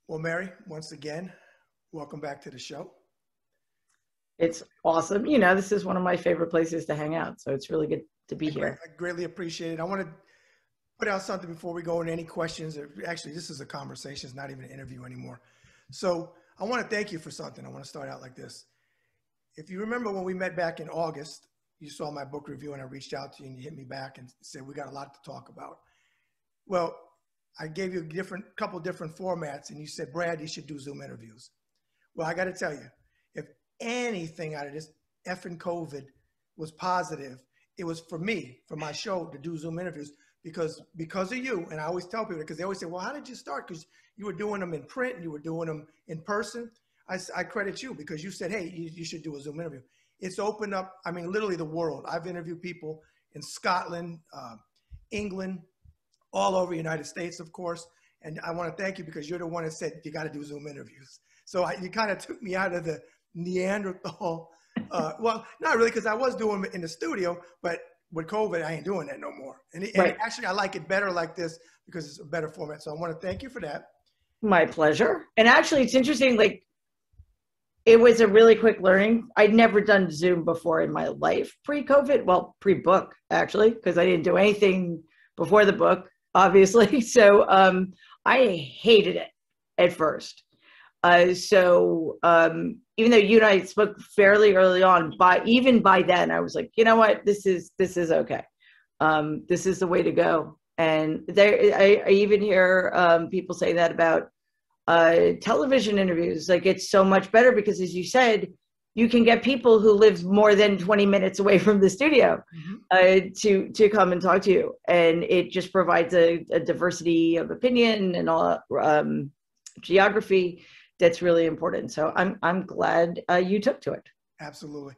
Well, Mary, once again, welcome back to the show. It's awesome. You know, this is one of my favorite places to hang out. So it's really good to be here. I greatly appreciate it. I want to put out something before we go into any questions. Actually, this is a conversation. It's not even an interview anymore. So I want to thank you for something. I want to start out like this. If you remember when we met back in August, you saw my book review and I reached out to you and you hit me back and said, we got a lot to talk about. Well, I gave you a couple different formats and you said, Brad, you should do Zoom interviews. Well, I got to tell you, if anything out of this effing COVID was positive, it was for me, for my show to do Zoom interviews because of you. And I always tell people, because they always say, well, how did you start? Because you were doing them in print and you were doing them in person. I credit you because you said, hey, you should do a Zoom interview. It's opened up, I mean, literally the world. I've interviewed people in Scotland, England, all over the United States, of course. And I want to thank you because you're the one that said you got to do Zoom interviews. So you kind of took me out of the Neanderthal. Well, not really, because I was doing it in the studio, but with COVID, I ain't doing that no more. And actually, I like it better like this because it's a better format. So I want to thank you for that. My pleasure. And actually, it's interesting, like, it was a really quick learning. I'd never done Zoom before in my life pre-COVID. Well, pre-book, actually, because I didn't do anything before the book, obviously. So I hated it at first. Even though you and I spoke fairly early on, even by then, I was like, you know what, this is okay. This is the way to go. And I even hear people say that about television interviews. Like, it's so much better because, as you said, you can get people who live more than 20 minutes away from the studio to come and talk to you. And it just provides a diversity of opinion and all geography that's really important. So I'm glad you took to it. Absolutely.